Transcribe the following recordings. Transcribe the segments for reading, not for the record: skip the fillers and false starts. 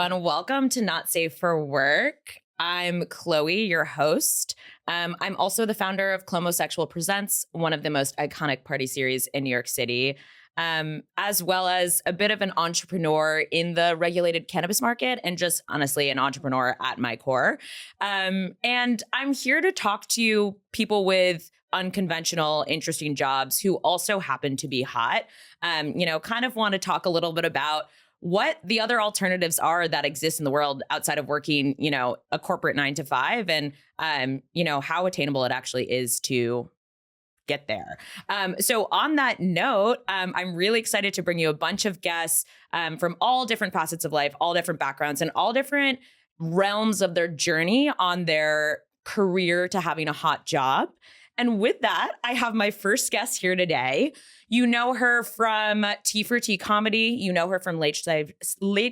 everyone. Welcome to Not Safe for Work. I'm Chloe, your host. I'm also the founder of Chlomosexual Presents, one of the most iconic party series in New York City, as well as a bit of an entrepreneur in the regulated cannabis market and just honestly an entrepreneur at my core. And I'm here to talk to you people with unconventional, interesting jobs who also happen to be hot. Kind of want to talk a little bit about what the other alternatives are that exist in the world outside of working, a corporate 9 to 5 and, how attainable it actually is to get there. So on that note, I'm really excited to bring you a bunch of guests from all different facets of life, all different backgrounds, and all different realms of their journey on their career to having a hot job. And with that, I have my first guest here today. You know her from Tea for Tea Comedy. You know her from Late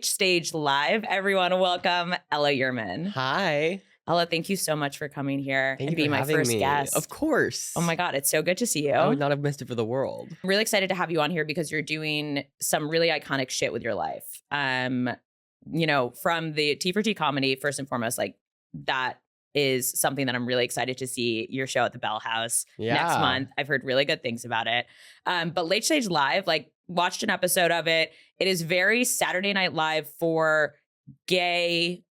Stage Live. Everyone, welcome Ella Yurman. Hi. Ella, thank you so much for coming here and being my first guest. Of course. Oh my God, it's so good to see you. I would not have missed it for the world. I'm really excited to have you on here because you're doing some really iconic shit with your life. From the Tea for Tea Comedy, first and foremost, like that is something that I'm really excited to see your show at the Bell House next month. I've heard really good things about it. But Late Stage Live, watched an episode of it. It is very Saturday Night Live for gay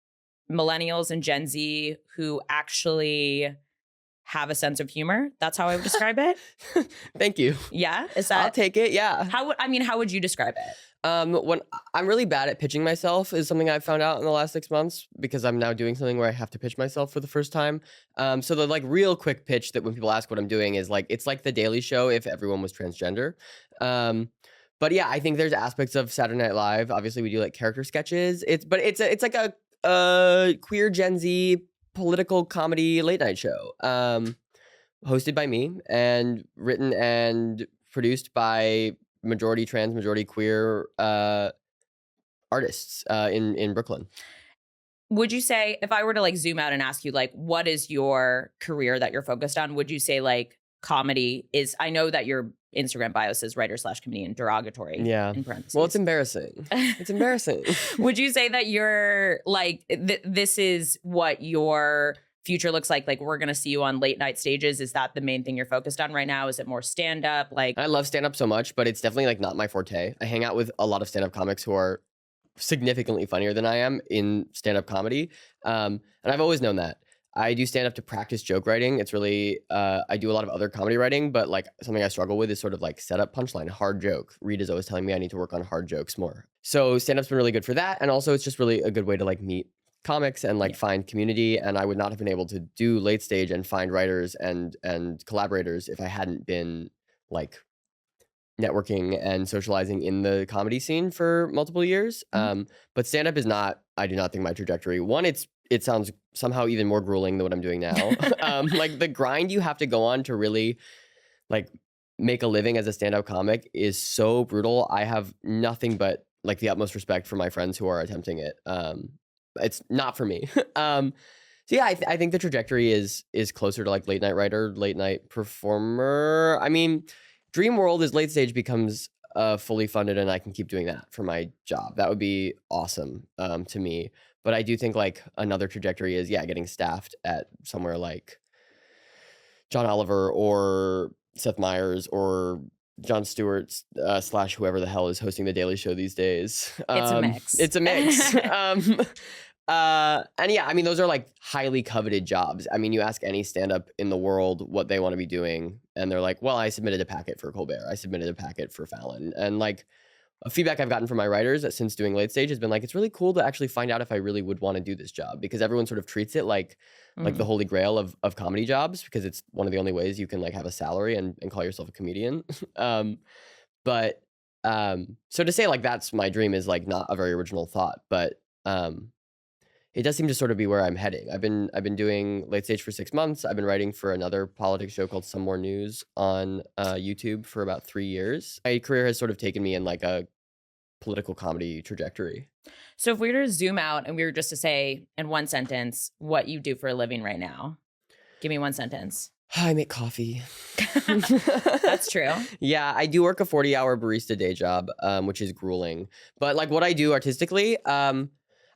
millennials and Gen Z who actually have a sense of humor. That's how I would describe it. Thank you. Yeah? Is that? I'll take it, yeah. How would you describe it? When I'm really bad at pitching myself is something I've found out in the last 6 months because I'm now doing something where I have to pitch myself for the first time. So the real quick pitch that when people ask what I'm doing is it's like The Daily Show if everyone was transgender. But yeah, I think there's aspects of Saturday Night Live. Obviously, we do character sketches. It's like a queer Gen Z political comedy late night show, hosted by me and written and produced by majority trans, majority queer artists in Brooklyn. Would you say, if I were to zoom out and ask you what is your career that you're focused on, would you say comedy is, I know that your Instagram bio says writer/comedian, derogatory in parentheses. Well, it's embarrassing. It's embarrassing. Would you say that you're this is what your future looks like we're going to see you on late night stages? Is that the main thing you're focused on right now? Is it more stand-up? I love stand-up so much, but it's definitely not my forte. I hang out with a lot of stand-up comics who are significantly funnier than I am in stand-up comedy. And I've always known that. I do stand-up to practice joke writing. It's really, I do a lot of other comedy writing, but something I struggle with is sort of setup, punchline, hard joke. Reed is always telling me I need to work on hard jokes more. So stand-up's been really good for that. And also it's just really a good way to meet comics and find community. And I would not have been able to do late stage and find writers and collaborators if I hadn't been networking and socializing in the comedy scene for multiple years. But stand-up is not, I do not think, my trajectory. One, it sounds somehow even more grueling than what I'm doing now. The grind you have to go on to really make a living as a stand-up comic is so brutal. I have nothing but the utmost respect for my friends who are attempting it. It's not for me. So yeah, I think the trajectory is closer to late night writer, late night performer. I mean, dream world is late stage becomes fully funded and I can keep doing that for my job. That would be awesome to me. But I do think another trajectory is getting staffed at somewhere like John Oliver or Seth Meyers or Jon Stewart / whoever the hell is hosting The Daily Show these days. It's a mix. It's a mix. And yeah, I mean, those are highly coveted jobs. I mean, you ask any stand-up in the world what they want to be doing, and they're like, well, I submitted a packet for Colbert. I submitted a packet for Fallon. And a feedback I've gotten from my writers since doing late stage has been it's really cool to actually find out if I really would want to do this job, because everyone sort of treats it like the holy grail of comedy jobs, because it's one of the only ways you can have a salary and call yourself a comedian. So to say that's my dream is not a very original thought, but it does seem to sort of be where I'm heading. I've been doing late stage for 6 months. I've been writing for another politics show called Some More News on YouTube for about 3 years. My career has sort of taken me in a political comedy trajectory. So if we were to zoom out and we were just to say in one sentence what you do for a living right now, give me one sentence. I make coffee. That's true. Yeah, I do work a 40-hour barista day job, which is grueling. But what I do artistically,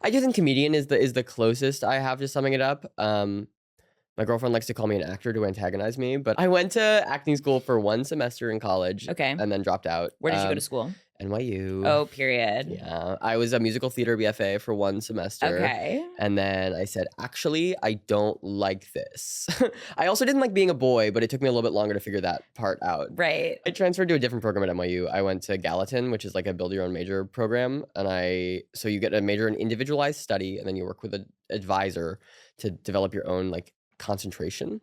I do think comedian is the closest I have to summing it up. My girlfriend likes to call me an actor to antagonize me, but I went to acting school for 1 semester in college Okay. and then dropped out. Where did you go to school? NYU. Oh, period. Yeah. I was a musical theater BFA for 1 semester. Okay. And then I said, actually, I don't like this. I also didn't like being a boy, but it took me a little bit longer to figure that part out. Right. I transferred to a different program at NYU. I went to Gallatin, which is like a build your own major program. So you get a major in individualized study, and then you work with an advisor to develop your own like concentration.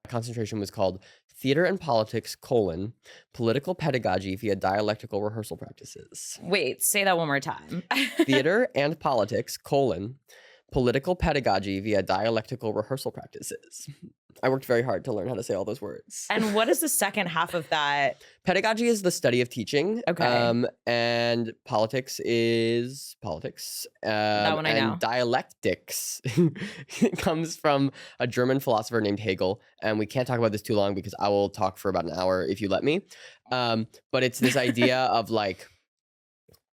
My concentration was called Theater and Politics, Political Pedagogy via Dialectical Rehearsal Practices. Wait, say that one more time. Theater and Politics, Political Pedagogy via Dialectical Rehearsal Practices. I worked very hard to learn how to say all those words. And what is the second half of that? Pedagogy is the study of teaching. Okay. And politics is politics. That one I know. And dialectics comes from a German philosopher named Hegel. And we can't talk about this too long because I will talk for about an hour if you let me. But it's this idea of like,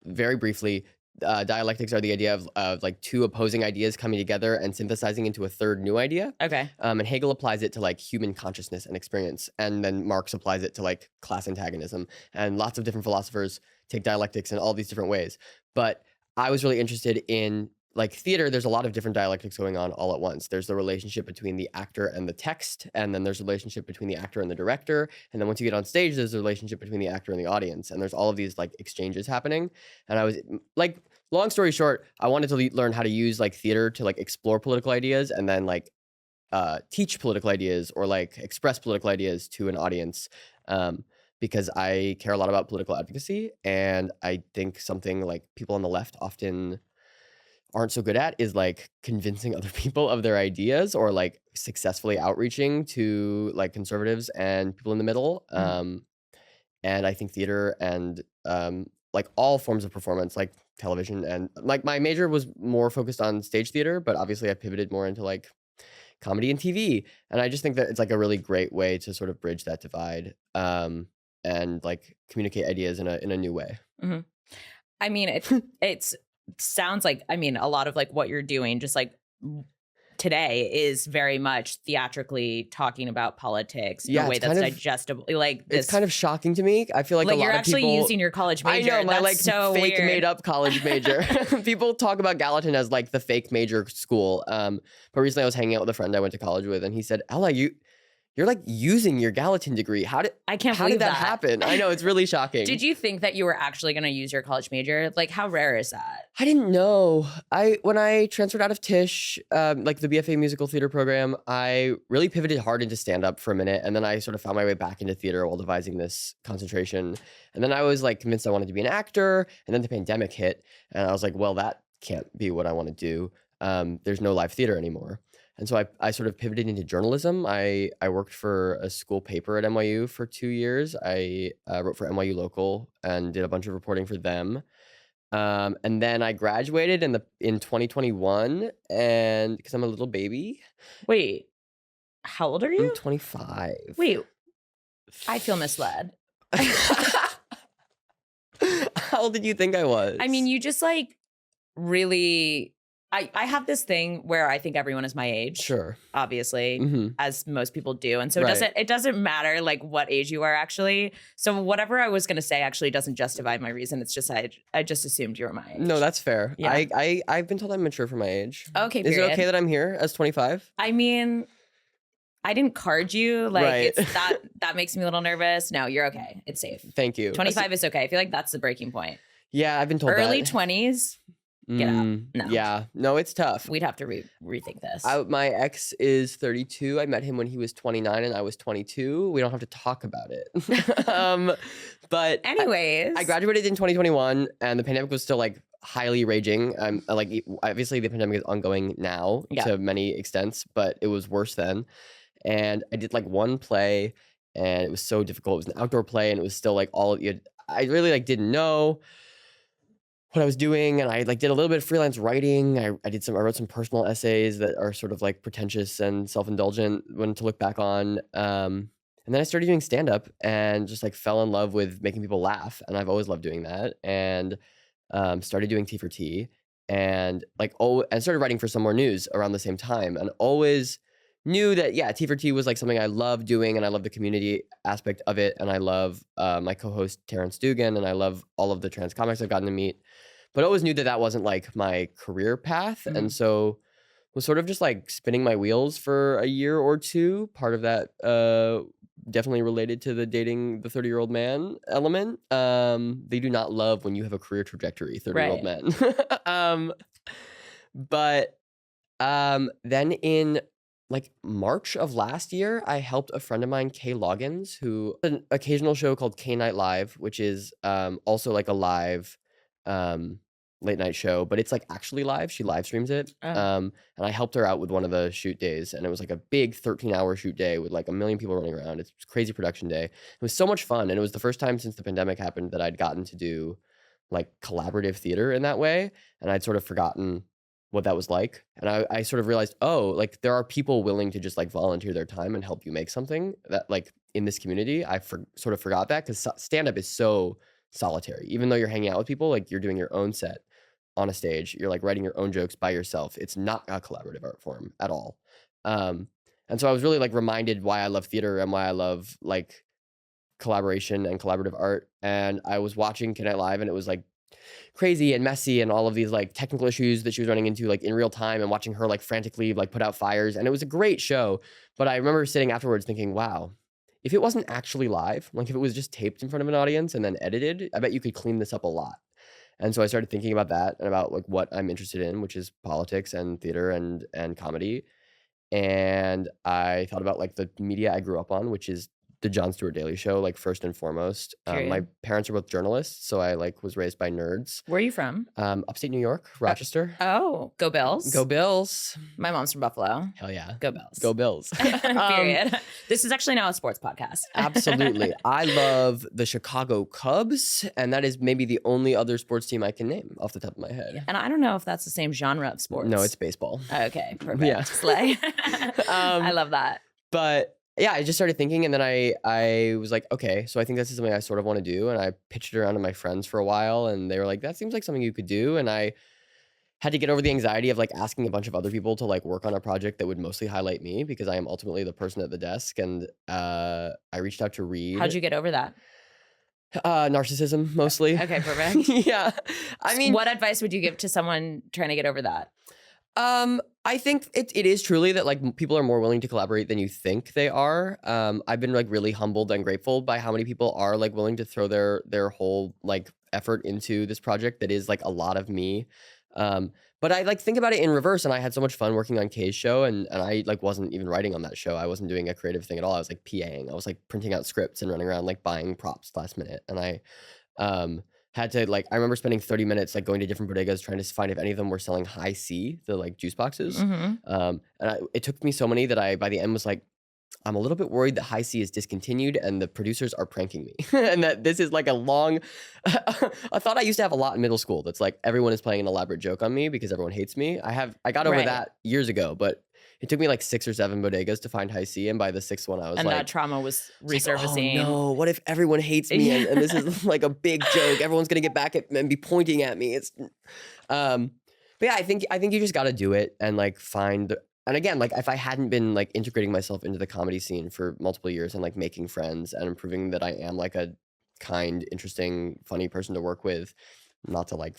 very briefly, dialectics are the idea of like two opposing ideas coming together and synthesizing into a third new idea. Okay. And Hegel applies it to like human consciousness and experience. And then Marx applies it to like class antagonism. And lots of different philosophers take dialectics in all these different ways. But I was really interested in like theater. There's a lot of different dialectics going on all at once. There's the relationship between the actor and the text. And then there's a relationship between the actor and the director. And then once you get on stage, there's a relationship between the actor and the audience. And there's all of these like exchanges happening. And I was like, long story short, I wanted to learn how to use like theater to like explore political ideas and then like teach political ideas or like express political ideas to an audience. Because I care a lot about political advocacy. And I think something like people on the left often aren't so good at is like convincing other people of their ideas or like successfully outreaching to like conservatives and people in the middle. And I think theater and like all forms of performance, like television and like my major was more focused on stage theater, but obviously I pivoted more into like comedy and TV. And I just think that it's like a really great way to sort of bridge that divide and like communicate ideas in a new way. Mm-hmm. I mean, it's sounds like, I mean, a lot of like what you're doing just like today is very much theatrically talking about politics in a way that's digestible. Like this, it's kind of shocking to me. I feel like a lot you're of actually people, using your college major. I know, my that's like so fake weird. made up college major. People talk about Gallatin as like the fake major school. But recently I was hanging out with a friend I went to college with, and he said, "Ella, you're like using your Gallatin degree. How did that happen?" I know, it's really shocking. Did you think that you were actually going to use your college major? Like, how rare is that? I didn't know. When I transferred out of Tisch, like the BFA musical theater program, I really pivoted hard into stand-up for a minute. And then I sort of found my way back into theater while devising this concentration. And then I was like convinced I wanted to be an actor. And then the pandemic hit. And I was like, well, that can't be what I want to do. There's no live theater anymore. And so I sort of pivoted into journalism. I worked for a school paper at NYU for 2 years. I wrote for NYU Local and did a bunch of reporting for them. And then I graduated in 2021, and because I'm a little baby. Wait, how old are you? I'm 25. Wait, I feel misled. How old did you think I was? I mean, you just like really... I have this thing where I think everyone is my age. Sure. Obviously, as most people do. And so it doesn't matter like what age you are actually. So whatever I was going to say actually doesn't justify my reason. It's just I just assumed you were my age. No, that's fair. Yeah. I've been told I'm mature for my age. Okay, period. Is it okay that I'm here as 25? I mean, I didn't card you. Like it's that makes me a little nervous. No, you're okay. It's safe. Thank you. 25 is okay. I feel like that's the breaking point. Yeah, I've been told Early that. 20s. Get out. No. Yeah. No, it's tough. We'd have to rethink this. My ex is 32. I met him when he was 29 and I was 22. We don't have to talk about it. But anyways, I graduated in 2021 and the pandemic was still like highly raging. Like obviously the pandemic is ongoing now to many extents, but it was worse then. And I did like one play and it was so difficult. It was an outdoor play and it was still like I really like didn't know what I was doing, and I like did a little bit of freelance writing. I wrote some personal essays that are sort of like pretentious and self-indulgent when to look back on. And then I started doing stand-up and just like fell in love with making people laugh, and I've always loved doing that. And started doing Tea for Tea, and like and started writing for Some More News around the same time, and always knew that T for T was like something I love doing, and I love the community aspect of it, and I love my co-host Terrence Dugan, and I love all of the trans comics I've gotten to meet, but always knew that that wasn't like my career path, and so was sort of just like spinning my wheels for a year or two. Part of that definitely related to the dating the 30-year-old man element. They do not love when you have a career trajectory, 30-year-old men. But then in like March of last year, I helped a friend of mine, Kay Loggins, who an occasional show called K Night Live, which is also like a live late night show, but it's like actually live. She live streams it. And I helped her out with one of the shoot days, and it was like a big 13-hour shoot day with like 1 million people running around. It's a crazy production day. It was so much fun, and it was the first time since the pandemic happened that I'd gotten to do like collaborative theater in that way, and I'd sort of forgotten what that was like. And I sort of realized, oh, like there are people willing to just like volunteer their time and help you make something that like in this community. I sort of forgot that because stand-up is so solitary. Even though you're hanging out with people, like you're doing your own set on a stage, you're like writing your own jokes by yourself. It's not a collaborative art form at all. And so I was really like reminded why I love theater and why I love like collaboration and collaborative art. And I was watching Cannab Live, and it was like crazy and messy and all of these like technical issues that she was running into like in real time, and watching her like frantically like put out fires. And it was a great show. But I remember sitting afterwards thinking, wow, if it wasn't actually live, like if it was just taped in front of an audience and then edited, I bet you could clean this up a lot. And so I started thinking about that and about like what I'm interested in, which is politics and theater and comedy. And I thought about like the media I grew up on, which is the Jon Stewart Daily Show, like first and foremost. My parents are both journalists, so I like was raised by nerds. Where are you from? Upstate New York, Rochester. Oh, go Bills. Go Bills. My mom's from Buffalo. Hell yeah. Go Bills. Go Bills. Period. This is actually now a sports podcast. Absolutely. I love the Chicago Cubs, and that is maybe the only other sports team I can name off the top of my head. And I don't know if that's the same genre of sports. No, it's baseball. Okay, perfect. Yeah. Slay. I love that. But yeah, I just started thinking, and then I was like, okay, so I think this is something I sort of want to do. And I pitched it around to my friends for a while, and they were like, that seems like something you could do. And I had to get over the anxiety of like asking a bunch of other people to like work on a project that would mostly highlight me, because I am ultimately the person at the desk. And I reached out to Reed. How'd you get over that? Narcissism, mostly. Okay, perfect. Yeah. I mean, what advice would you give to someone trying to get over that? I think it is truly that like people are more willing to collaborate than you think they are. I've been like really humbled and grateful by how many people are like willing to throw their whole like effort into this project that is like a lot of me. But I like think about it in reverse, and I had so much fun working on Kay's show, and I like wasn't even writing on that show. I wasn't doing a creative thing at all. I was like PAing. I was like printing out scripts and running around like buying props last minute. And I had to like, I remember spending 30 minutes like going to different bodegas trying to find if any of them were selling High C, the like juice boxes. And it took me so many that I by the end was like, I'm a little bit worried that High C is discontinued and the producers are pranking me. And that this is like a long a thought I used to have a lot in middle school. That's like everyone is playing an elaborate joke on me because everyone hates me. I got over that years ago, but it took me like 6 or 7 bodegas to find High C, and by the 6th one I was that trauma was resurfacing. Like, oh no, what if everyone hates me and this is like a big joke? Everyone's gonna get back at and be pointing at me. It's but yeah, I think you just gotta do it and like find. And again, like if I hadn't been like integrating myself into the comedy scene for multiple years and like making friends and proving that I am like a kind, interesting, funny person to work with, not to like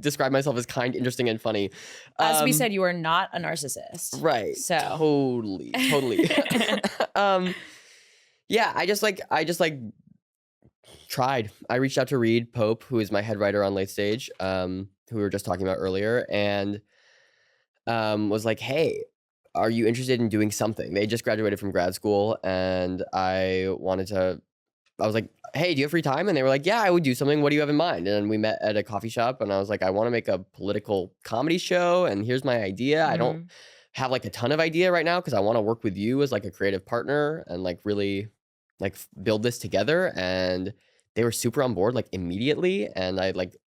describe myself as kind, interesting, and funny. As we said, you are not a narcissist. Right. So totally. Yeah, I just tried. I reached out to Reed Pope, who is my head writer on Late Stage, who we were just talking about earlier, and was like, hey, are you interested in doing something? They just graduated from grad school, and I was like, hey, do you have free time? And they were like, yeah, I would do something. What do you have in mind? And we met at a coffee shop, and I was like, I want to make a political comedy show, and here's my idea. I don't have like a ton of idea right now because I want to work with you as like a creative partner and like really like build this together. And they were super on board like immediately. And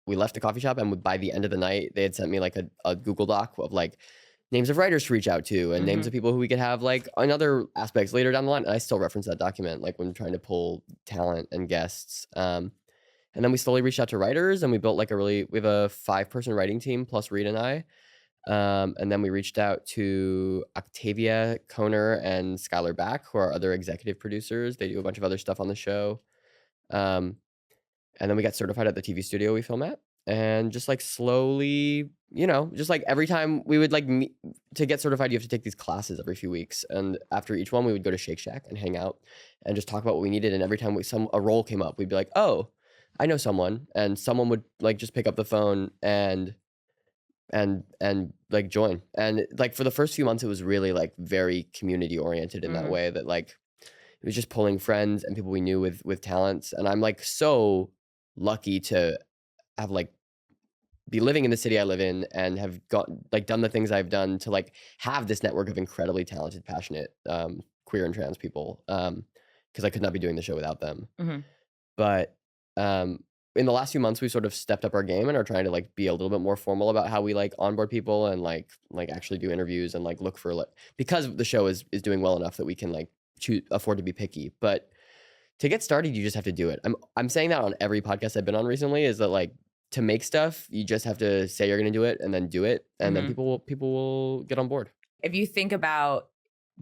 we left the coffee shop, and by the end of the night, they had sent me like a Google Doc of like names of writers to reach out to and names of people who we could have like on other aspects later down the line. And I still reference that document like when trying to pull talent and guests. And And then we slowly reached out to writers, and we built like we have a 5-person writing team plus Reed and I. And then we reached out to Octavia Koner and Skylar Back, who are other executive producers. They do a bunch of other stuff on the show. And then we got certified at the TV studio we film at. And just like slowly, just like every time we would like meet, to get certified, you have to take these classes every few weeks. And after each one, we would go to Shake Shack and hang out and just talk about what we needed. And every time a role came up, we'd be like, oh, I know someone. And someone would like just pick up the phone and like join. And like for the first few months, it was really like very community oriented in that way, that like it was just pulling friends and people we knew with talents. And I'm like so lucky to have like be living in the city I live in and have done the things I've done to like have this network of incredibly talented, passionate queer and trans people, because I could not be doing the show without them. But in the last few months, we sort of stepped up our game and are trying to like be a little bit more formal about how we like onboard people and like actually do interviews and like look for like, because the show is doing well enough that we can like afford to be picky. But to get started, you just have to do it. I'm saying that on every podcast I've been on recently, is that like to make stuff, you just have to say you're going to do it and then do it, and then people will get on board. If you think about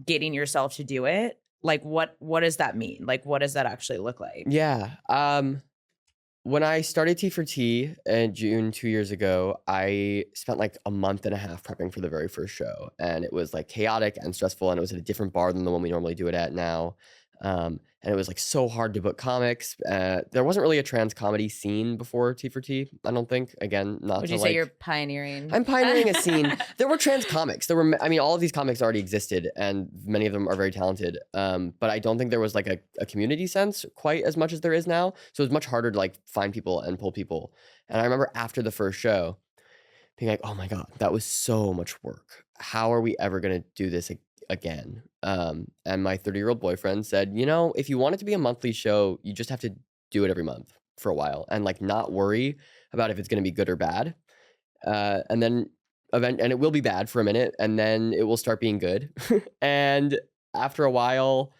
getting yourself to do it, like what does that mean? Like what does that actually look like? Yeah. When I started T for T in June 2 years ago, I spent like a month and a half prepping for the very first show, and it was like chaotic and stressful, and it was at a different bar than the one we normally do it at now. And it was like so hard to book comics. There wasn't really a trans comedy scene before T for T, I don't think. Again, not Would to you like, say you're pioneering? I'm pioneering a scene. There were trans comics. All of these comics already existed, and many of them are very talented. But I don't think there was like a community sense quite as much as there is now. So it was much harder to like find people and pull people. And I remember after the first show being like, oh my God, that was so much work. How are we ever going to do this again? And my 30-year-old boyfriend said, if you want it to be a monthly show, you just have to do it every month for a while and like not worry about if it's going to be good or bad. And it will be bad for a minute, and then it will start being good. And after a while,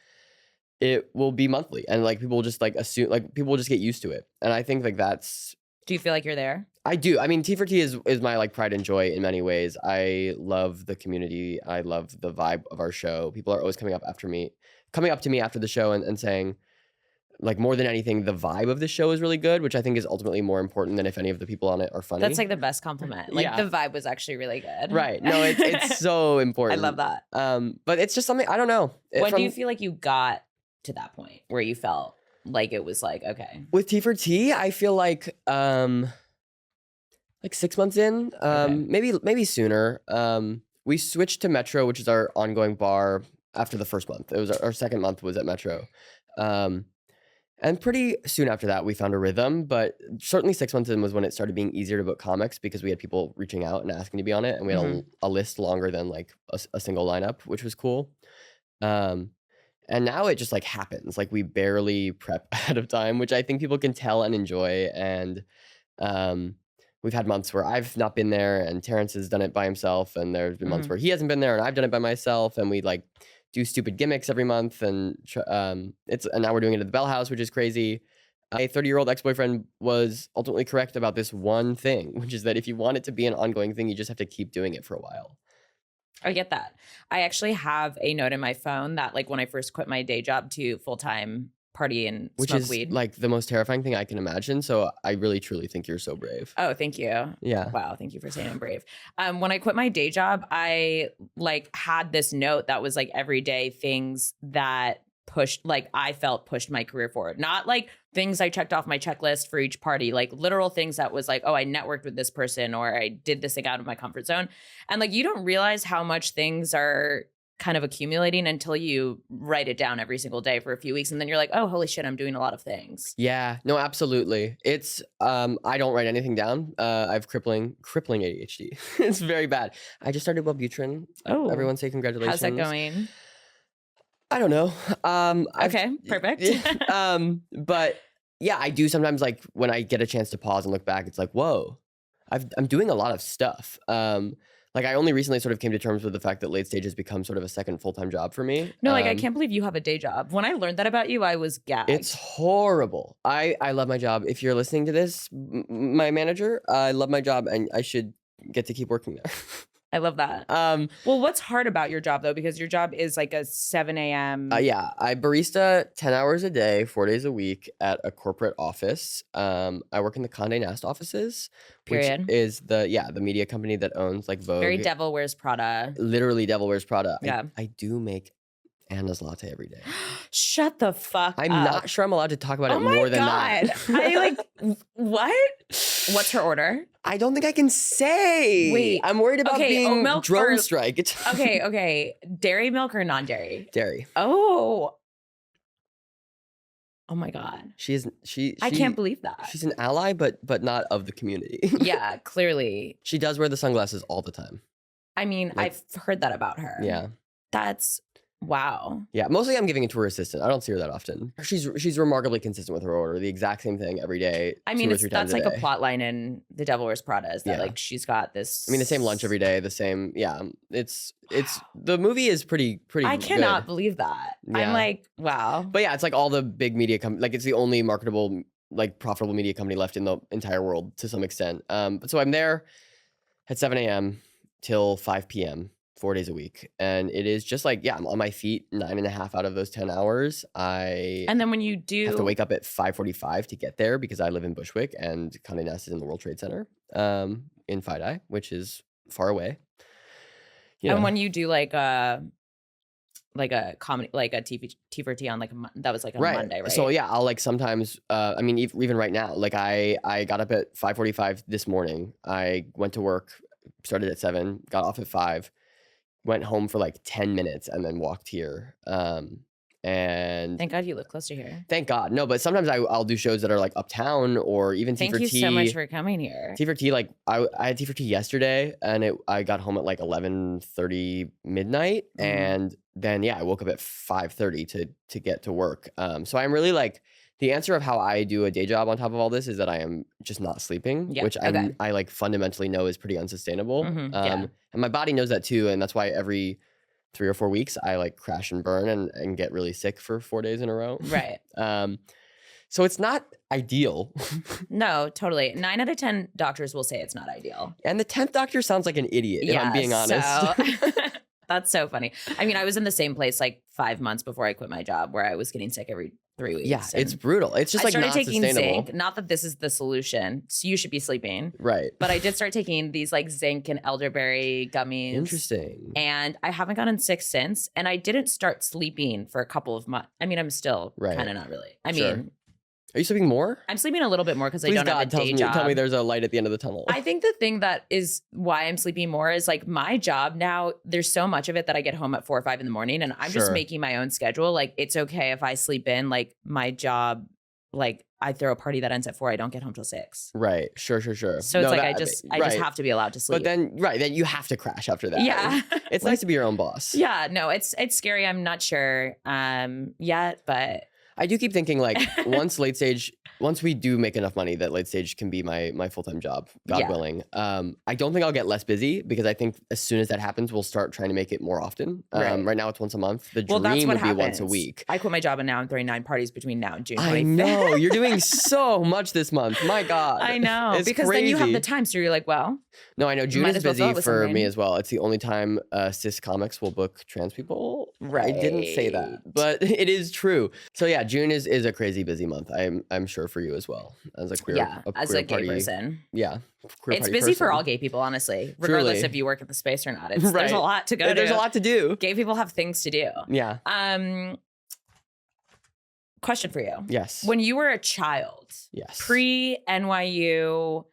it will be monthly, and like people will just like assume, like people will just get used to it. And I think like that's. Do you feel like you're there? I do. I mean, T for T is my like pride and joy in many ways. I love the community. I love the vibe of our show. People are always coming up to me after the show and saying, like, more than anything, the vibe of the show is really good, which I think is ultimately more important than if any of the people on it are funny. That's like the best compliment. Like the vibe was actually really good. Right. No, it's so important. I love that. But it's just something, I don't know. When do you feel like you got to that point where you felt like it was like, okay? With T for T, I feel like 6 months in, maybe sooner. We switched to Metro, which is our ongoing bar, after the first month. It was our second month was at Metro. And pretty soon after that, we found a rhythm, but certainly 6 months in was when it started being easier to book comics, because we had people reaching out and asking to be on it, and we had a list longer than like a single lineup, which was cool. And now it just like happens. Like we barely prep ahead of time, which I think people can tell and enjoy. And we've had months where I've not been there and Terrence has done it by himself. And there's been months where he hasn't been there and I've done it by myself. And we like do stupid gimmicks every month. And and now we're doing it at the Bell House, which is crazy. My 30-year-old ex-boyfriend was ultimately correct about this one thing, which is that if you want it to be an ongoing thing, you just have to keep doing it for a while. I get that. I actually have a note in my phone that like when I first quit my day job to full-time party and smoke weed. Which is like the most terrifying thing I can imagine. So I really, truly think you're so brave. Oh, thank you. Yeah. Wow. Thank you for saying I'm brave. When I quit my day job, I like had this note that was like everyday things that I felt pushed my career forward. Not like things I checked off my checklist for each party, like literal things that was like, oh, I networked with this person or I did this thing out of my comfort zone. And like, you don't realize how much things are kind of accumulating until you write it down every single day for a few weeks. And then you're like, oh, holy shit, I'm doing a lot of things. Yeah, no, absolutely. It's, I don't write anything down. I have crippling ADHD. It's very bad. I just started Wellbutrin. Oh. Everyone say congratulations. How's that going? I don't know. Okay, perfect. But yeah, I do sometimes like when I get a chance to pause and look back, it's like, whoa, I'm doing a lot of stuff. Like I only recently sort of came to terms with the fact that late stage has become sort of a second full-time job for me. No, like I can't believe you have a day job. When I learned that about you, I was gagged. It's horrible. I love my job. If you're listening to this, my manager, I love my job and I should get to keep working there. I love that. Well, what's hard about your job though? Because your job is like a 7 a.m. Yeah, I barista 10 hours a day, 4 days a week at a corporate office. I work in the Condé Nast offices, Period. which is the media company that owns like Vogue. Very Devil Wears Prada. Literally Devil Wears Prada. Yeah. I do make Anna's latte every day. Shut the fuck I'm up. not sure I'm allowed to talk about Oh it my more than God. that. I like, what? What's her order? I don't think I can say. Wait. I'm worried about Okay, being oat milk drone or- strike. Okay. Dairy milk or non-dairy? Dairy. Oh my God. She I can't believe that. She's an ally, but not of the community. Yeah, clearly. She does wear the sunglasses all the time. I mean, Like- I've heard that about her. Yeah. That's wow. Yeah, mostly I'm giving it to her assistant. I don't see her that often. She's remarkably consistent with her order. The exact same thing every day. I mean, 2 or 3 times that's like day. a plot line in The Devil Wears Prada is that Yeah. like she's got this. I mean, the same lunch every day. The same. Yeah, it's the movie is pretty. I cannot good. believe that. Yeah. I'm like, wow. But yeah, it's like all the big media like it's the only marketable, like profitable media company left in the entire world to some extent. But so I'm there at 7 a.m. till 5 p.m. 4 days a week. And it is just like, yeah, I'm on my feet 9.5 out of those 10 hours. And then when you do have to wake up at 5:45 to get there because I live in Bushwick and Condé Nast is in the World Trade Center in Fidei, which is far away. You and know. when you do like a comedy, like a T4T on like that was like a Monday, right? So yeah, I'll like sometimes, I mean, even right now, like I got up at 5:45 this morning. I went to work, started at 7, got off at 5, went home for like 10 minutes and then walked here. And Thank God you live close to here. thank God. No, but sometimes I'll do shows that are like uptown or even Thank T4T. you so much for coming here. T4T, like I had T4T yesterday and I got home at like 11:30 midnight. Mhm. And then, yeah, I woke up at 5:30 to get to work. So I'm really like, the answer of how I do a day job on top of all this is that I am just not sleeping, Yeah, which okay. I like fundamentally know is pretty unsustainable. Mhm, yeah. And my body knows that too. And that's why every 3 or 4 weeks, I like crash and burn and get really sick for 4 days in a row. Right. So it's not ideal. No, totally. 9 out of 10 doctors will say it's not ideal. And the 10th doctor sounds like an idiot, if I'm being honest. So that's so funny. I mean, I was in the same place like 5 months before I quit my job where I was getting sick every 3 weeks. Yeah, it's brutal. It's just I like started not taking sustainable. zinc. Not that this is the solution. So you should be sleeping. Right. But I did start taking these like zinc and elderberry gummies. Interesting. And I haven't gotten sick since. And I didn't start sleeping for a couple of months. I mean, I'm still Right. kind of not really. I Sure. mean, Are you sleeping more? I'm sleeping a little bit more because I Please don't God, have a day job. tell me there's a light at the end of the tunnel. I think the thing that is why I'm sleeping more is like my job now, there's so much of it that I get home at 4 or 5 in the morning and I'm just Sure. making my own schedule. Like it's okay if I sleep in, like my job, like I throw a party that ends at 4, I don't get home till 6. Right. Sure. So it's No, like that- I just right. have to be allowed to sleep. But then you have to crash after that. yeah. It's nice to be your own boss. Yeah, no, it's scary. I'm not sure yet, but I do keep thinking like once we do make enough money that late stage can be my full-time job, God Yeah. willing. I don't think I'll get less busy because I think as soon as that happens, we'll start trying to make it more often. Right. Right now it's once a month. The well, that's dream what would be happens. once a week. I quit my job and now I'm throwing 9 parties between now and June 25th. I know. You're doing so much this month. My God. I know. It's because then you have crazy. the time. So you're like, well, No, I know. June Might is as well fill busy it with for me something. as well. It's the only time cis comics will book trans people. I didn't say that, Right. but it is true. So yeah, June is a crazy busy month. I'm sure for you as well as a queer. yeah, as queer a gay party, person. Yeah, queer It's party busy for person. all gay people, honestly, regardless Truly. if you work in the space or not. There's Right. a lot to go to. There's a lot to do. Gay people have things to do. Yeah. Question for you. Yes. When you were a child, yes. pre-NYU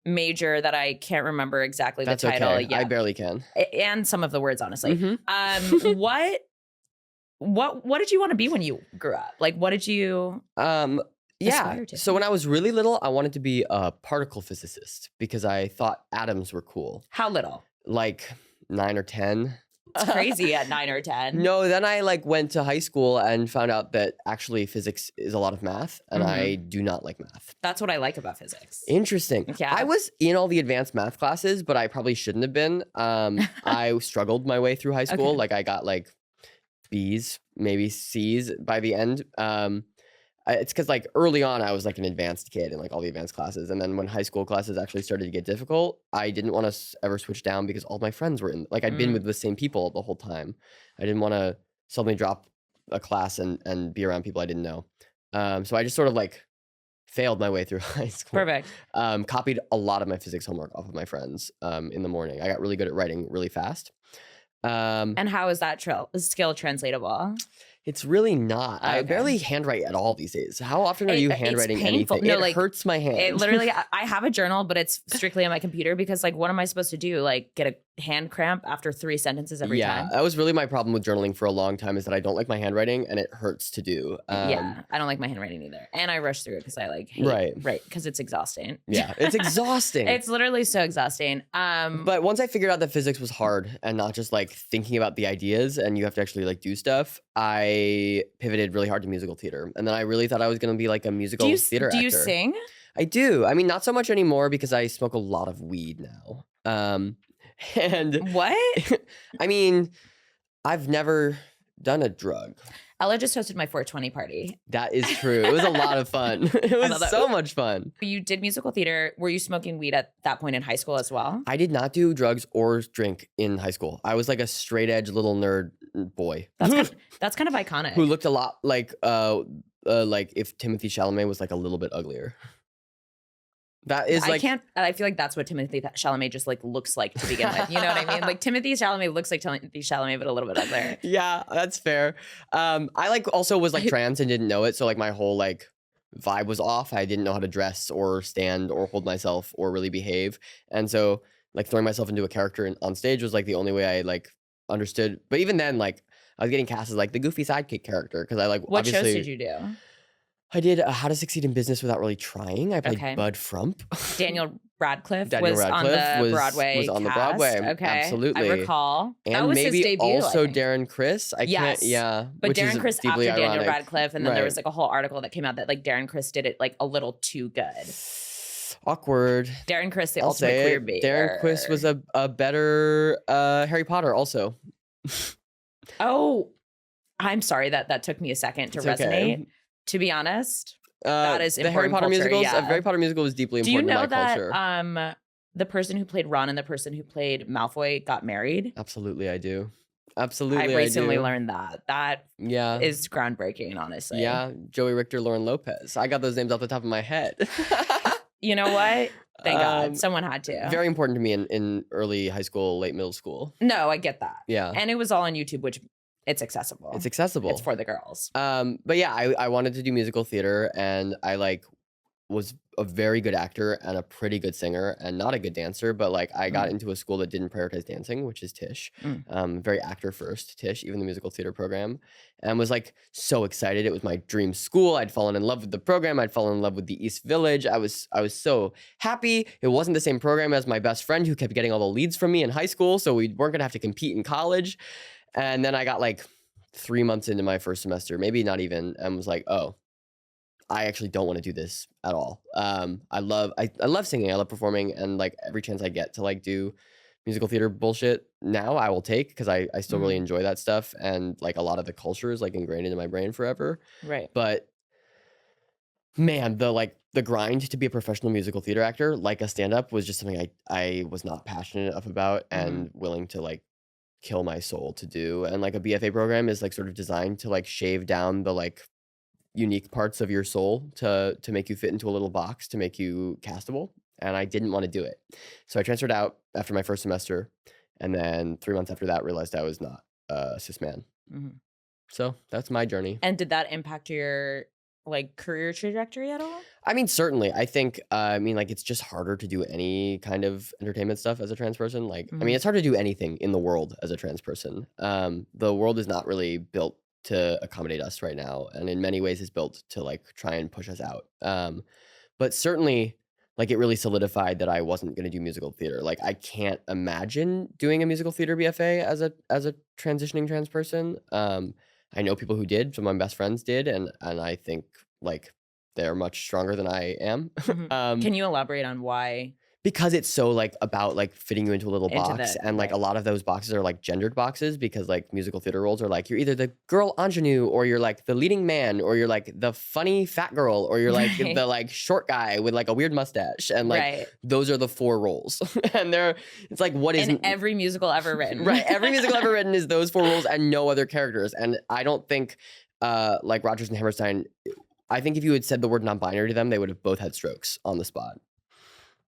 major that I can't remember exactly That's the title. okay. Yeah. I barely can. And some of the words, honestly. Mhm. What did you want to be when you grew up? Like, what did you Yeah. aspire to? So when I was really little, I wanted to be a particle physicist because I thought atoms were cool. How little? Like 9 or 10. It's crazy at 9 or 10. No, then I like went to high school and found out that actually physics is a lot of math, and I do not like math. That's what I like about physics. Interesting. Yeah. I was in all the advanced math classes, but I probably shouldn't have been. I struggled my way through high school. Okay. Like I got like B's, maybe C's by the end. It's because like early on I was like an advanced kid in like all the advanced classes, and then when high school classes actually started to get difficult, I didn't want to ever switch down because all my friends were in like I'd been with the same people the whole time. I didn't want to suddenly drop a class and be around people I didn't know. So I just sort of like failed my way through high school. Perfect. Copied a lot of my physics homework off of my friends in the morning. I got really good at writing really fast. And how is that skill translatable? It's really not. Okay. I barely handwrite at all these days. How often are you It's handwriting painful. anything? No, It like, hurts my hand. It literally, I have a journal, but it's strictly on my computer because, like, what am I supposed to do? Like, get a hand cramp after 3 sentences every time? That was really my problem with journaling for a long time, is that I don't like my handwriting and it hurts to do. Yeah, I don't like my handwriting either. And I rush through it because I like hate, right, because it's exhausting. Yeah, it's exhausting. It's literally so exhausting. But once I figured out that physics was hard and not just like thinking about the ideas and you have to actually like do stuff, I pivoted really hard to musical theater. And then I really thought I was going to be like a musical theater actor. Do you sing? I do. I mean, not so much anymore because I smoke a lot of weed now. And What? I mean, I've never done a drug. Ella just hosted my 420 party. That is true. It was a lot of fun. It was so much fun. You did musical theater. Were you smoking weed at that point in high school as well? I did not do drugs or drink in high school. I was like a straight edge little nerd boy. That's kind of iconic. Who looked a lot like if Timothy Chalamet was like a little bit uglier. That is like I feel like that's what Timothy Chalamet just like looks like to begin with. You know what I mean? Like Timothy Chalamet looks like Timothy Chalamet, but a little bit uglier. Yeah, that's fair. I like also was like trans and didn't know it, so like my whole like vibe was off. I didn't know how to dress or stand or hold myself or really behave, and so like throwing myself into a character on stage was like the only way I like understood. But even then, like I was getting cast as like the goofy sidekick character because I like what obviously, shows did you do? I did How to Succeed in Business Without Really Trying. I played Bud Frump. Daniel Radcliffe was on the Broadway. Okay, absolutely. I recall. And that was maybe his debut, also Darren Criss. But Darren Criss after ironic. Daniel Radcliffe, and then there was like a whole article that came out that like Darren Criss did it like a little too good. Awkward. Darren Criss, the ultimate queer bait. Darren Criss was a better Harry Potter also. Oh, I'm sorry that took me a second to resonate. Okay. To be honest, that is important. The Harry Potter culture, musicals. Yeah. Harry Potter musical was deeply important to my culture. Do you know that the person who played Ron and the person who played Malfoy got married? Absolutely, I do. Absolutely, I recently learned that. That yeah is groundbreaking, honestly. Yeah, Joey Richter, Lauren Lopez. I got those names off the top of my head. You know what? Thank God. Someone had to. Very important to me in early high school, late middle school. No, I get that. Yeah. And it was all on YouTube, which it's accessible. It's accessible. It's for the girls. But yeah, I wanted to do musical theater, and I like was a very good actor and a pretty good singer and not a good dancer, but like I got into a school that didn't prioritize dancing, which is Tisch. Very actor first, Tisch, even the musical theater program, and was like so excited. It was my dream school. I'd fallen in love with the program. I'd fallen in love with the East Village. I was so happy. It wasn't the same program as my best friend who kept getting all the leads from me in high school, so we weren't gonna have to compete in college. And then I got like 3 months into my first semester, maybe not even, and was like, oh, I actually don't want to do this at all. I love singing. I love performing, and like every chance I get to like do musical theater bullshit now, I will take because I still really enjoy that stuff, and like a lot of the culture is like ingrained into my brain forever. Right. But man, the grind to be a professional musical theater actor, like a stand-up, was just something I was not passionate enough about and willing to like kill my soul to do. And like a BFA program is like sort of designed to like shave down the like unique parts of your soul to make you fit into a little box, to make you castable, and I didn't want to do it. So I transferred out after my first semester, and then 3 months after that realized I was not a cis man. So that's my journey. And did that impact your like career trajectory at all? I mean, certainly. I think like it's just harder to do any kind of entertainment stuff as a trans person. Like I mean, it's hard to do anything in the world as a trans person. The world is not really built to accommodate us right now, and in many ways is built to like try and push us out. But certainly like it really solidified that I wasn't going to do musical theater. Like I can't imagine doing a musical theater BFA as a transitioning trans person. I know people who did. Some of my best friends did, and I think like they're much stronger than I am. Can you elaborate on why? Because it's so like about like fitting you into a little Into box, the and like a right. lot of those boxes are like gendered boxes, because like musical theater roles are like you're either the girl ingenue, or you're like the leading man, or you're like the funny fat girl, or you're like the Right. like short guy with like a weird mustache, and like Right. those are the 4 roles. And it's like what In isn't every musical ever written. right, every musical ever written is those 4 roles and no other characters. And I don't think like Rodgers and Hammerstein, I think if you had said the word non-binary to them, they would have both had strokes on the spot.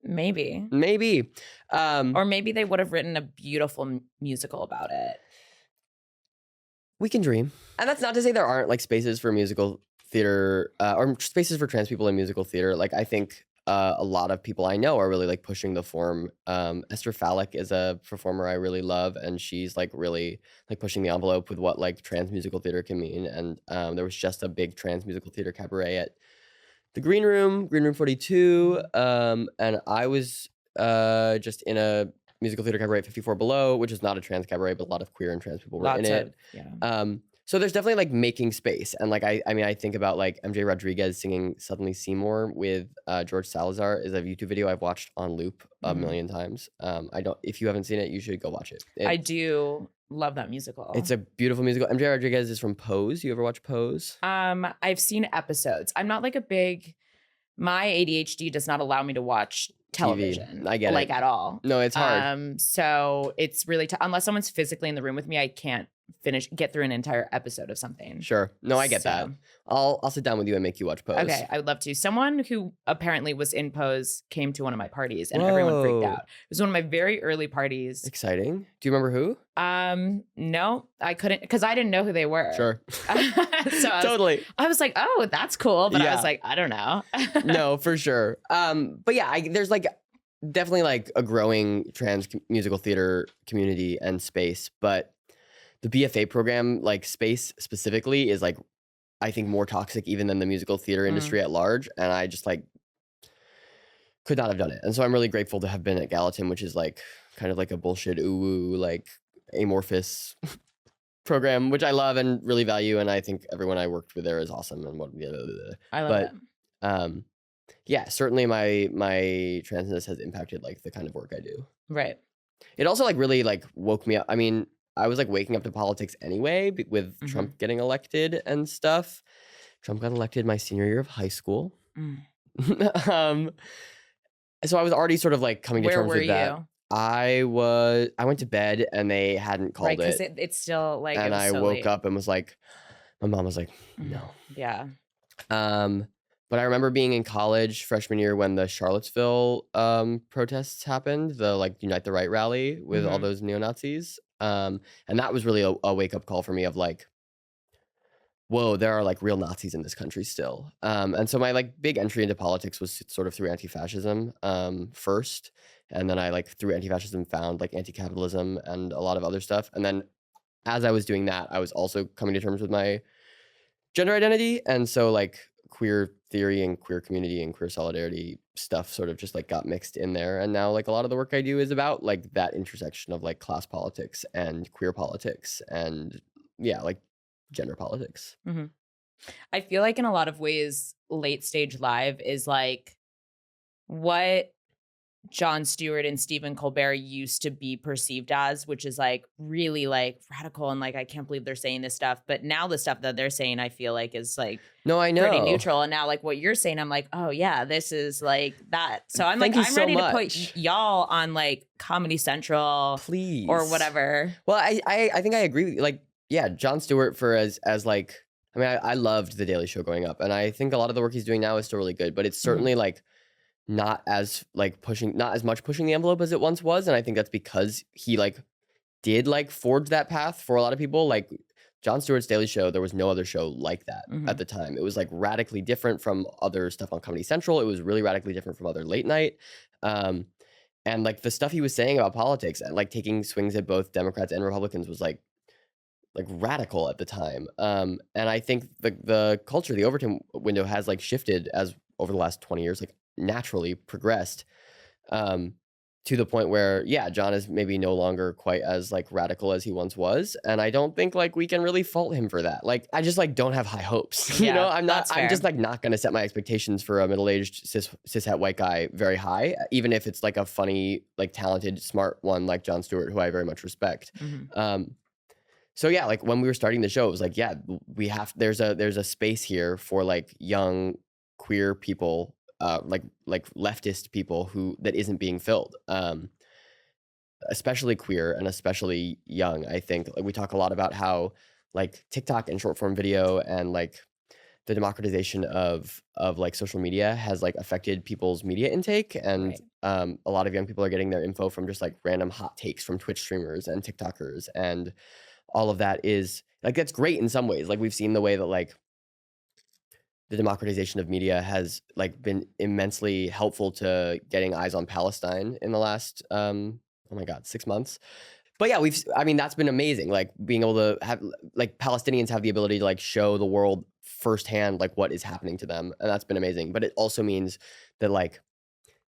Maybe. Maybe. Or maybe they would have written a beautiful musical about it. We can dream. And that's not to say there aren't like spaces for musical theater or spaces for trans people in musical theater. Like I think a lot of people I know are really like pushing the form. Esther Fallick is a performer I really love, and she's like really like pushing the envelope with what like trans musical theater can mean. And there was just a big trans musical theater cabaret at the Green Room 42. And I was just in a musical theater cabaret 54 Below, which is not a trans cabaret, but a lot of queer and trans people were in it. Yeah. So there's definitely like making space. And like I mean I think about like MJ Rodriguez singing Suddenly Seymour with George Salazar is a YouTube video I've watched on loop a million times. If you haven't seen it, you should go watch it. I do love that musical. It's a beautiful musical. MJ Rodriguez is from Pose. You ever watch Pose? I've seen episodes. I'm not like my ADHD does not allow me to watch television. TV. I get like it. at all. No, it's hard. So it's really unless someone's physically in the room with me, I can't get through an entire episode of something. Sure. No, I get that. I'll sit down with you and make you watch Pose. Okay, I would love to. Someone who apparently was in Pose came to one of my parties, and everyone freaked out. It was one of my very early parties. Exciting. Do you remember who? No, I couldn't, because I didn't know who they were. Sure. So Totally. I was like, oh, that's cool, but I Yeah. was like, I don't know. No, for sure. But yeah, there's like definitely like a growing trans musical theater community and space, but the BFA program, like space specifically, is like I think more toxic even than the musical theater industry at large, and I just like could not have done it. And so I'm really grateful to have been at Gallatin, which is like kind of like a bullshit ooh like amorphous program, which I love and really value, and I think everyone I worked with there is awesome. And I love it. Yeah, certainly my transness has impacted like the kind of work I do. Right. It also like really like woke me up. I mean, I was like waking up to politics anyway with Trump getting elected and stuff. Trump got elected my senior year of high school. So I was already sort of like coming to terms with that. Where were you? I went to bed and they hadn't called Right, because it. it's still like, And it was I so woke late. up and was like, my mom was like, no. Yeah. But I remember being in college freshman year when the Charlottesville protests happened, the like Unite the Right rally with all those neo-Nazis. And that was really a wake-up call for me of like, whoa, there are like real Nazis in this country still. And so my like big entry into politics was sort of through anti-fascism first. And then I like through anti-fascism found like anti-capitalism and a lot of other stuff. And then as I was doing that, I was also coming to terms with my gender identity. And so like queer theory and queer community and queer solidarity stuff sort of just like got mixed in there. And now like a lot of the work I do is about like that intersection of like class politics and queer politics and yeah, like gender politics. I feel like in a lot of ways, Late Stage Live is like what Jon Stewart and Stephen Colbert used to be perceived as, which is like really like radical and like I can't believe they're saying this stuff. But now the stuff that they're saying, I feel like is like no, I know pretty neutral. And now like what you're saying, I'm like, oh yeah, this is like that. So I'm Thank like, you I'm so ready much. to put y'all on like Comedy Central, please, or whatever. Well, I think I agree with you. Like, yeah, Jon Stewart for as like, I mean, I loved The Daily Show growing up, and I think a lot of the work he's doing now is still really good, but it's certainly like not as much pushing the envelope as it once was. And I think that's because he like did like forge that path for a lot of people. Like Jon Stewart's Daily Show, there was no other show like that at the time. It was like radically different from other stuff on Comedy Central. It was really radically different from other late night. And like the stuff he was saying about politics and like taking swings at both Democrats and Republicans was like radical at the time. And I think the culture, the Overton window has like shifted as over the last 20 years. Like naturally progressed to the point where, yeah, John is maybe no longer quite as like radical as he once was. And I don't think like we can really fault him for that. Like, I just like don't have high hopes. You know, I'm just like not going to set my expectations for a middle-aged cishet white guy very high, even if it's like a funny, like talented, smart one like Jon Stewart, who I very much respect. So yeah, like when we were starting the show, it was like, yeah, there's a space here for like young queer people, like leftist people that isn't being filled, especially queer and especially young. I think like we talk a lot about how like TikTok and short form video and like the democratization of like social media has like affected people's media intake, and a lot of young people are getting their info from just like random hot takes from Twitch streamers and TikTokers, and all of that is like, that's great in some ways. Like we've seen the way that like the democratization of media has like been immensely helpful to getting eyes on Palestine in the last, oh my God, 6 months. But yeah, I mean, that's been amazing. Like being able to have like Palestinians have the ability to like show the world firsthand, like what is happening to them. And that's been amazing. But it also means that like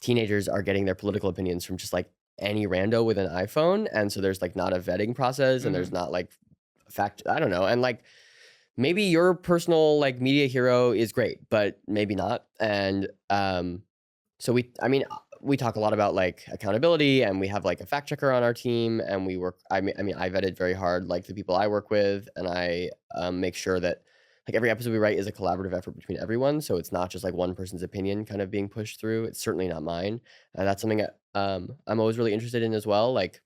teenagers are getting their political opinions from just like any rando with an iPhone. And so there's like not a vetting process, and there's not like I don't know. And like, maybe your personal like media hero is great, but maybe not. And so we talk a lot about like accountability, and we have like a fact checker on our team, and we work. I mean, I vetted very hard like the people I work with, and I make sure that like every episode we write is a collaborative effort between everyone. So it's not just like one person's opinion kind of being pushed through. It's certainly not mine. And that's something that I'm always really interested in as well. Like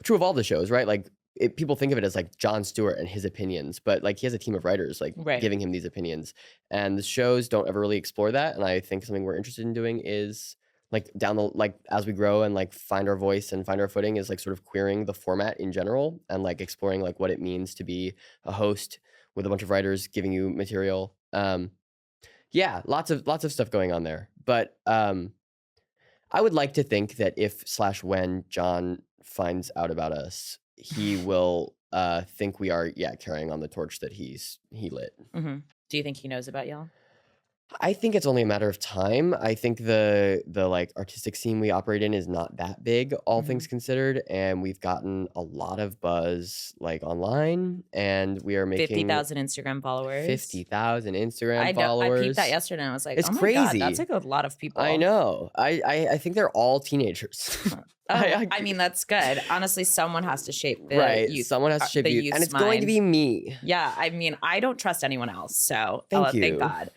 true of all the shows, right? Like people think of it as like Jon Stewart and his opinions, but like he has a team of writers like giving him these opinions, and the shows don't ever really explore that. And I think something we're interested in doing is like as we grow and like find our voice and find our footing, is like sort of queering the format in general, and like exploring like what it means to be a host with a bunch of writers giving you material. Yeah, lots of stuff going on there. But I would like to think that if/when John finds out about us, he will think we are carrying on the torch that he lit. Do you think he knows about y'all? I think it's only a matter of time. I think the like artistic scene we operate in is not that big, all things considered, and we've gotten a lot of buzz like online, and we are making 50,000 Instagram followers. 50,000 Instagram followers. I peeped that yesterday, and I was like, it's oh my crazy. God, that's like a lot of people. I know. I think they're all teenagers. I mean, that's good. Honestly, someone has to shape the youth. Someone has to shape the youth, and it's going to be me. Yeah, I mean, I don't trust anyone else, so thank God.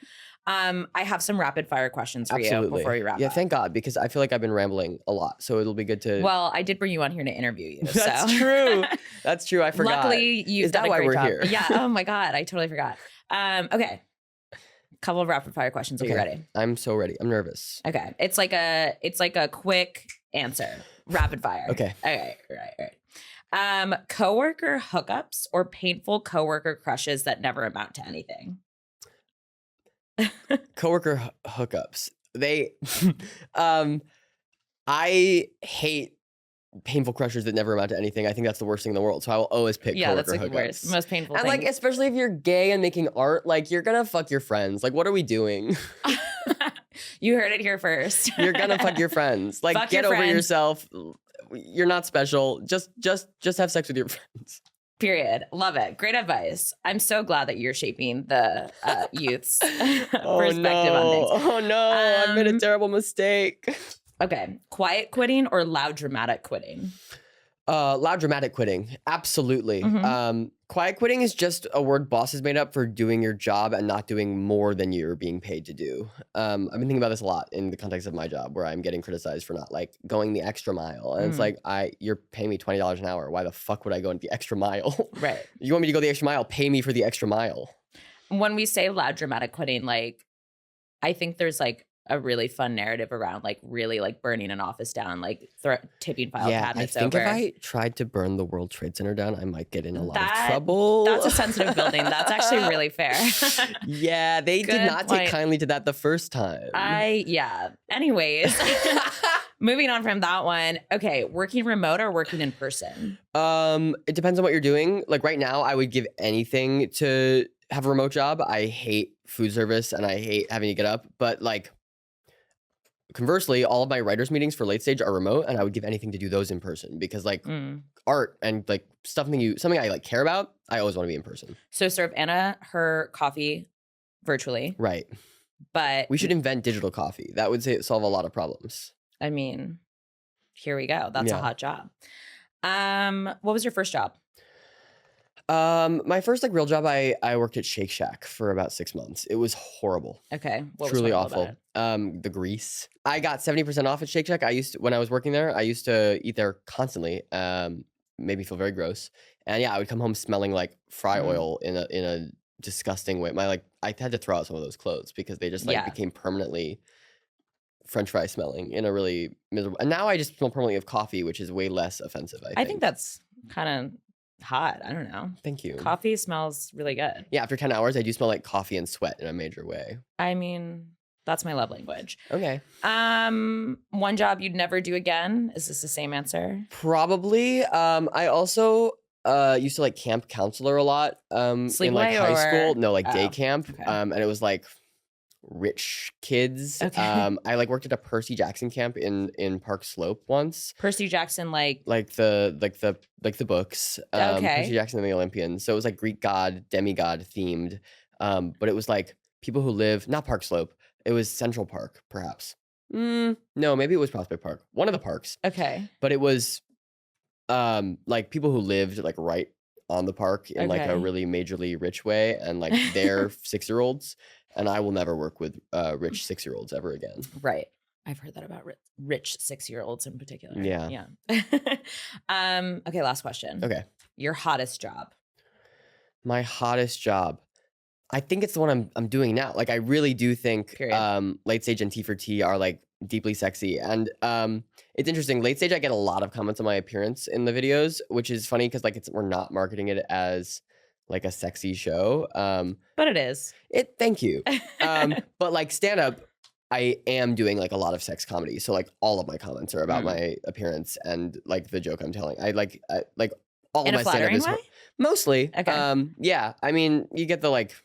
I have some rapid fire questions for you before we wrap up. Yeah, thank God, because I feel like I've been rambling a lot, so it'll be good to. Well, I did bring you on here to interview you. That's true. That's true. I forgot. Luckily, you've done a great job. Here? Yeah. Oh my God, I totally forgot. Okay. Couple of rapid fire questions. Are you ready? I'm so ready. I'm nervous. Okay. It's like a quick answer. Rapid fire. Okay. Okay. Right. Coworker hookups or painful coworker crushes that never amount to anything? Coworker hookups. I hate painful crushes that never amount to anything. I think that's the worst thing in the worst. So I will always pick coworker that's like hookups. The worst, most painful and thing. like, especially if you're gay and making art, like you're gonna fuck your friends. Like, what are we doing? You heard it here first. You're gonna fuck your friends. Like, get over yourself. You're not special. Just have sex with your friends. Period. Love it. Great advice. I'm so glad that you're shaping the youth's perspective on things. Oh no, I've made a terrible mistake. Okay. Quiet quitting or loud dramatic quitting? Loud dramatic quitting. Absolutely. Quiet quitting is just a word bosses made up for doing your job and not doing more than you're being paid to do. I've been thinking about this a lot in the context of my job, where I'm getting criticized for not like going the extra mile. And it's like, you're paying me $20 an hour. Why the fuck would I go into the extra mile? Right. You want me to go the extra mile? Pay me for the extra mile. When we say loud dramatic quitting, like, I think there's like a really fun narrative around like really like burning an office down, like tipping file cabinets over. I think if I tried to burn the World Trade Center down, I might get in a lot of trouble. That's a sensitive building. That's actually really fair. Yeah, they did not take kindly to that the first time. Anyways, moving on from that one. Okay, working remote or working in person? It depends on what you're doing. Like right now, I would give anything to have a remote job. I hate food service and I hate having to get up, but like, conversely, all of my writers meetings for late stage are remote, and I would give anything to do those in person because like art and like something I like care about, I always want to be in person. So serve Anna her coffee virtually. Right. But we should invent digital coffee. That would solve a lot of problems. I mean, here we go. That's a hot job. What was your first job? My first like real job, I worked at Shake Shack for about 6 months. It was horrible. Okay. What Truly was awful. The grease. I got 70% off at Shake Shack. When I was working there, I used to eat there constantly. Made me feel very gross. And yeah, I would come home smelling like fry oil in a disgusting way. I had to throw out some of those clothes because they just became permanently French fry smelling in a really miserable. And now I just smell permanently of coffee, which is way less offensive. I think that's kind of hot. I don't know. Thank you. Coffee smells really good. Yeah, after 10 hours, I do smell like coffee and sweat in a major way. I mean, that's my love language. Okay. One job you'd never do again. Is this the same answer? Probably. I also used to like camp counselor a lot. Sleepaway in like high school. No, like day camp. Okay. And it was like rich kids. Okay. I like worked at a Percy Jackson camp in Park Slope once. Percy Jackson, like the books. Okay. Percy Jackson and the Olympians. So it was like Greek god, demigod themed. But it was like people who live not Park Slope. It was Central Park, perhaps. No, maybe it was Prospect Park. One of the parks. Okay. But it was like people who lived like right on the park in like a really majorly rich way, and like they're 6-year-olds. And I will never work with rich 6-year-olds ever again. Right. I've heard that about rich 6-year-olds in particular. Yeah. Yeah. Okay, last question. Okay. Your hottest job. My hottest job. I think it's the one I'm doing now. Like I really do think late stage and T for T are like deeply sexy. And it's interesting. Late stage, I get a lot of comments on my appearance in the videos, which is funny because like we're not marketing it as like a sexy show. But it is. Thank you. But like stand up, I am doing like a lot of sex comedy. So like all of my comments are about my appearance and like the joke I'm telling. I like all in of my stand up is way? Mostly. Okay. Yeah. I mean, you get the like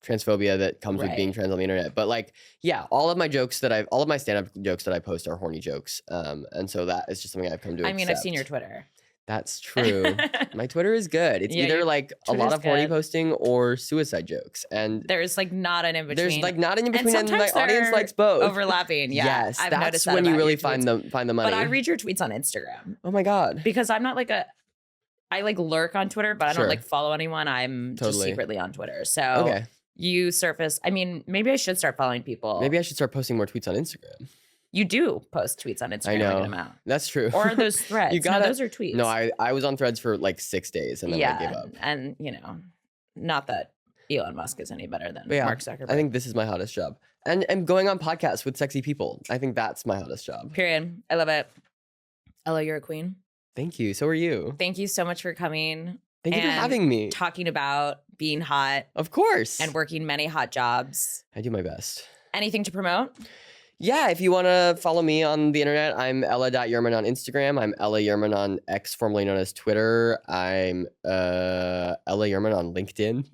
transphobia that comes with being trans on the internet. But like, yeah, all of my stand-up jokes that I post are horny jokes. And so that is just something I've come to accept. I mean, I've seen your Twitter. That's true. My Twitter is good. It's either like a lot of horny posting or suicide jokes. And there's like not an in-between. There's like not an in-between, and my audience likes both. Overlapping, yeah. Yes, I've that's noticed that when you really find the money. But I read your tweets on Instagram. Oh my God. Because I'm not like I like lurk on Twitter, but I don't like follow anyone. I'm just secretly on Twitter. So you surface. I mean, maybe I should start following people. Maybe I should start posting more tweets on Instagram. You do post tweets on Instagram. I know. A good amount. That's true. Or those threads. No, those are tweets. No, I was on threads for like 6 days and then I gave up. And you know, not that Elon Musk is any better than Mark Zuckerberg. I think this is my hottest job. And going on podcasts with sexy people. I think that's my hottest job. Period. I love it. Ella, you're a queen. Thank you. So are you. Thank you so much for coming. Thank you for having me. Talking about being hot. Of course. And working many hot jobs. I do my best. Anything to promote? Yeah, if you want to follow me on the internet, I'm ella.yurman on Instagram. I'm Ella Yurman on X, formerly known as Twitter. I'm Ella Yurman on LinkedIn.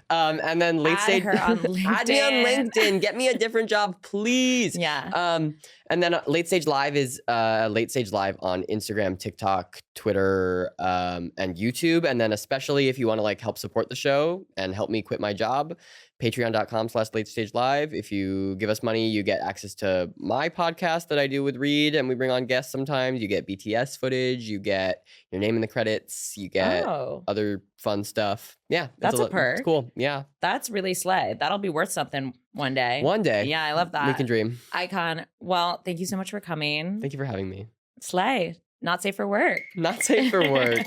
And then late stage, add me on LinkedIn. Get me a different job, please. Yeah. And then Late Stage Live is Late Stage Live on Instagram, TikTok, Twitter, and YouTube. And then especially if you want to like help support the show and help me quit my job, patreon.com/latestagelive. If you give us money, you get access to my podcast that I do with Reed, and we bring on guests sometimes. You get BTS footage, you get your name in the credits, you get other fun stuff. Yeah. That's a perk. It's cool. Yeah. That's really slay. That'll be worth something one day. One day. Yeah, I love that. We can dream. Icon. Well, thank you so much for coming. Thank you for having me. Slay. Not safe for work. Not safe for work.